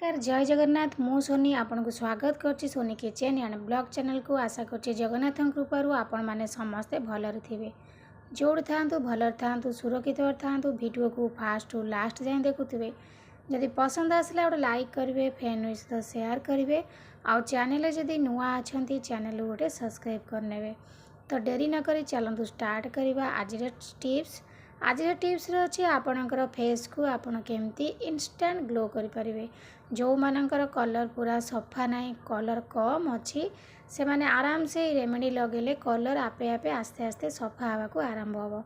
नमस्कार जय जगन्नाथ मु सोनी आपन को स्वागत करछि Sony kitchen and blog channel को आशा करछि जगन्नाथ कृपारू आपण माने समस्ते भलरे थिबे जोड़ थांतु भलर थांतु सुरक्षित थांतु वीडियो को फास्ट टू लास्ट जाए देखुथिबे जदि पसंद आसला गोटे लाइक करेंगे फ्रेंड सहित शेयर करेंगे आउ चैनल जदि नुआ अच्छा चैनल गोटे सब्सक्राइब करने तो डेरी न करी चलतु स्टार्ट करवा आज टिप्स अच्छे आपणकर फेस को आपण केमती इंस्टेंट ग्लो करें जो मानकर कलर पूरा सफा ना कलर कम अच्छी से माने आराम से रेमेडी लगेले कलर आपे आपे आस्ते आस्ते सफा हवा को आरंभ हम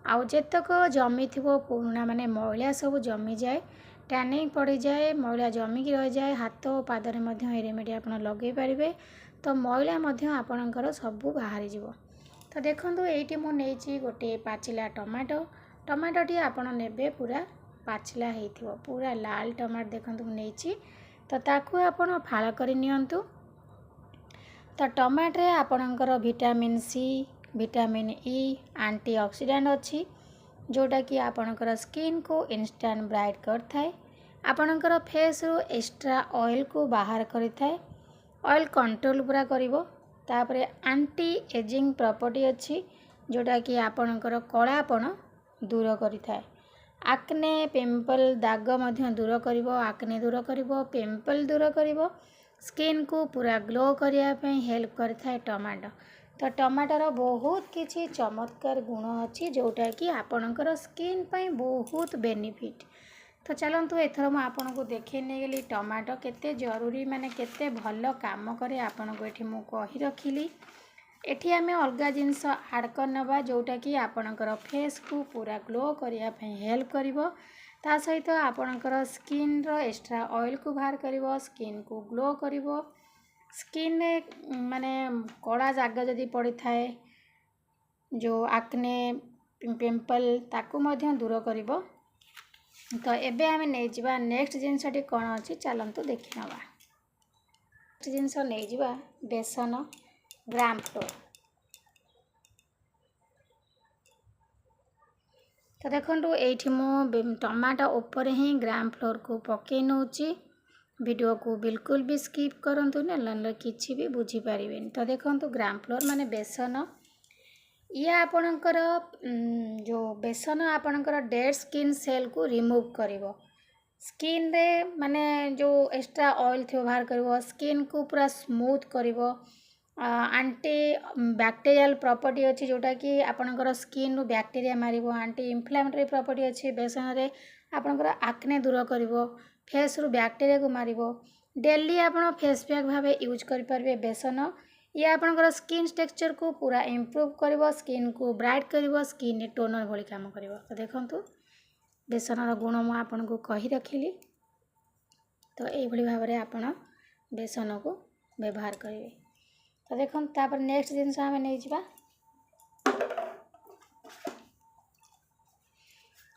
आउ जेतक जमी थी पुराणा माने मैला सब जमी जाए टैनिंग पड़ जाए मैला जमिकी रही जाए हाथ और पादरे मध्य रेमेडी आप लगे पारे तो मैला आपणकर सबू बाहरी जीव तो देखो ये मुझे गोटे पाचिला टमाटोटी आपण ने पूरा पाचिला हो पूरा लाल टमाटो देखो नहीं तो ताकू आपण फाड़ कर नियंतु तो टमाटरे आपणकर vitamin C vitamin E antioxidant अच्छी जोटा कि आपणकर स्किन को इंस्टेंट ब्राइट करथाए आपणकर फेस रो एक्स्ट्रा ऑयल को बाहर करिथाए ऑयल कंट्रोल पूरा करिवो तापरे एंटी एजिंग प्रॉपर्टी अच्छी जोटा कि आपणकर कलापण दूर करिथाए आक्ने पिंपल दाग मध्य दूर करिवो आक्ने दूर करिवो पिंपल दूर करिवो स्किन को पूरा ग्लो करिया पई हेल्प करथाए टमाटो तो टमाटर बहुत किछि चमत्कार गुण अच्छी जोटा कि आपणकर स्किन पई बहुत बेनिफिट तो चलतु एथर मु आपन को देखे नहीं गली टमाटो केते जरूरी माने केते भल काम करे आपन को एठी मु कहि रखिली एठी आमे अलगा जिंस ऐड करनबा जोटा कि आपणकर फेस को पूरा ग्लो करिया पई हेल्प करिवो ता सहित आपणकर स्किन रो एक्स्ट्रा ऑयल को बाहर करिवो स्किन को ग्लो करिवो स्किन माने कड़ा जागा जदि पड़ी थाए जो आक्ने पिंपल ताकू मध्य दूर करिवो तो एबे आमे नै जिबा नेक्स्ट जिनसटी कोन अछि चलंतु देखि नबा नेक्स्ट जिनस नै जिबा बेसन ग्राम फ्लोर तो देखंतु एठी मो टमाटो ऊपर ही ग्राम फ्लोर को पके नउची वीडियो को बिल्कुल भी स्किप करंतु न किछि भी बुझी पारिबेन तो देखंतु ग्राम फ्लोर माने बेसन ये आपणकर जो बेसन आपणकर डेड स्किन सेल को रिमूव करिवो स्किन रे माने जो एक्स्ट्रा ऑयल थी बाहर करिवो स्किन को पूरा स्मूथ करिवो एंटी बैक्टीरियल प्रॉपर्टी अच्छी जोटा कि आपणकर स्किन रू बैक्टीरिया मारिवो एंटी इन्फ्लेमेटरी प्रॉपर्टी अच्छी बेसन रे आपणकर आक्ने दूर करिवो फेस रू बैक्टीरिया को मारिवो डेली आपण फेस पैक भावे यूज करि परबे बेसन ये आपणकर स्किन टेक्सचर को पूरा इम्प्रूव करिवो स्किन को ब्राइट करिवो स्किन टोनर भली काम करिवो तो देखंतु बेसन गुण मु आपन को कहि रखिली तो एई भली भाबरे आपण बेसन को व्यवहार करिवे तो देखंतु तापर नेक्स्ट जिंस हमें नै जिबा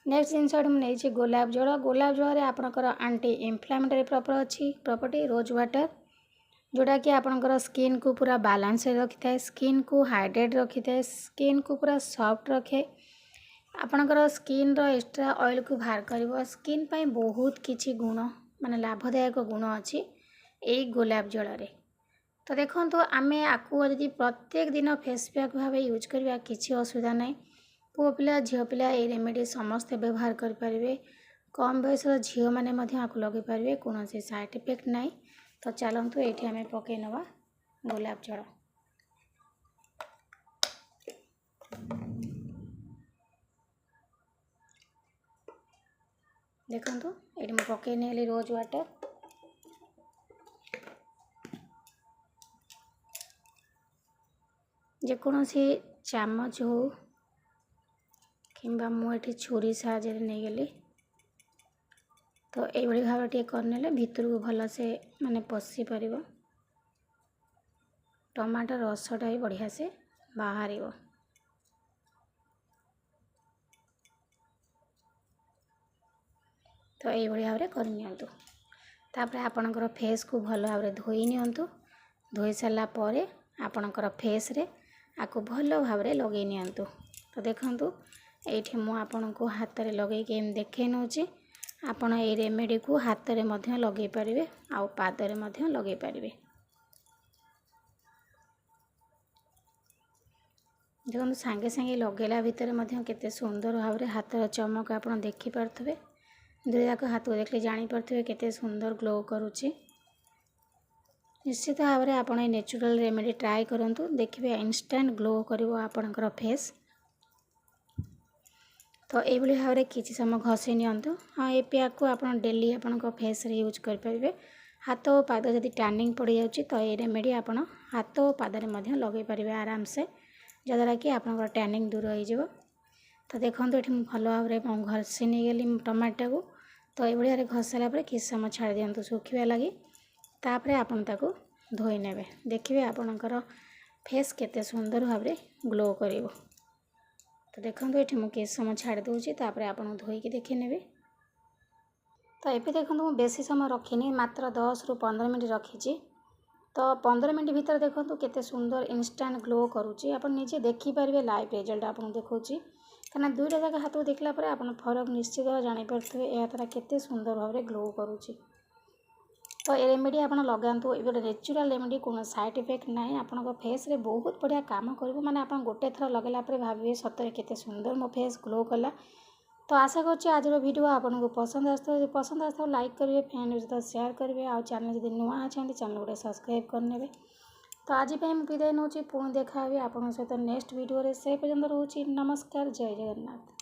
नेक्स्ट जिनस नै छि गोलाप जल रे आपणकर anti inflammatory property rose water जोटा कि आपणकर स्किन को पूरा बैलेंस रखी थाए स्किन को हाइड्रेट रखी थाए स्किन को पूरा सॉफ्ट रखे आपणकर स्किन रो एक्स्ट्रा ऑयल को बाहर करिवो स्किन पई बहुत किछि गुण माने लाभदायक गुण अछि एई गोलाप जल रे तो देखंतु आमे आकु यदि प्रत्येक दिन फेस पैक भावे यूज करबा किछि असुविधा नै पुओ पिला झियो पिला ए रेमेडी समस्त व्यवहार कर परिबे कम बयस झियो माने मध्य आकु लगे परिबे कोनोसी साइड इफेक्ट नै तो चलतु ये आम पकई नवा गोलाप जल देखंतु ये पकई नहीं रोज वाटर जेकोसी चामच हो कि मुझे छुरी साहाଯ୍य नहीं गली तो ये भाव टे करने भितर को भल से माने पशि पार टमाटर रसटा भी बढ़िया से बाहर तो ये भाव में करनी आपणकर फेस को भल भाव धोई नियंतु धोई सारा पर आपणकर फेस रे आको भल भाव में लगे नियंतु तो देखंतु एठी मु आपन को हाथ रे लगे के देखे नउची आपण ए रेमेडी को हाथ रे मध्य लगे पारिबे आ पाद रे मध्य लगे पारिबे। देखो सांगे सांगे लगेला भितर मध्य केते सुंदर भाव हाथर चमक आप देखिपे। दुई जाक हाथ को देखले जानीपे केते सुंदर ग्लो करुच्ची। निश्चित भाव में आप नेचुरल रेमेडी ट्राए करंतु, देखिए इंस्टेंट ग्लो करिवो आपणकर फेस। तो ये भाव में किसी समय घसी नियंतु। हाँ, ये पैक को आप डेली आपण फेस रे यूज करेंगे। हाथ और पाद जदि टैनिंग पड़ जाऊँगी तो ये रेमेडी आप हाथ और पाद में लगे पारे आराम से, जद्वारा कि आप टैनिंग दूर हो। तो देखो ये भल भाव में घसी नहीं गली टमाटो को। तो ये घसला किसी समय छाड़ दिंतु सुखा लगी, तापर आपन ताको धोई नेबे। देखिए आपणकर फेस केते सुंदर भाव में ग्लो करिवो। तो देखो ये मुझे किसी समय छाड़ दूसरी, तापर आपन धोईकी देखी नेबे। तो ये देखो मुझे बेसी समय रखिनी, मात्र 10 ରୁ 15 मिनट रखी। तो 15 मिनट भीतर देखो केते सुंदर इंस्टेंट ग्लो करुच्ची। आप निजे देखिपारे लाइव रिजल्ट आपको देखा कहीं दुईटा जगह हाथ को देखला आप फरक निश्चित जानीपे यह द्वारा केते सुंदर भाव में ग्लो करुच्ची। तो ये रेमेडी आप लगातु, ये गोटे नेचुरल रेमेडी, कौन साइड इफेक्ट ना। आपन फेस रे बहुत बढ़िया काम कर माने आप गोटे थर लगेला भावे सतरे केते सुंदर मो फेस ग्लो कला। तो आशा करछि आज वीडियो आपको पसंद आसता लाइक करेंगे, फ्रेंड सहित शेयर करेंगे। आ चैनल जब नुआ अच्छा चैनल गोटे सब्सक्राइब करने। तो आज विदाय नौ, पुणी देखा आपन सहित नेक्स्ट वीडियो से पर्यंत रोची। नमस्कार, जय जगन्नाथ।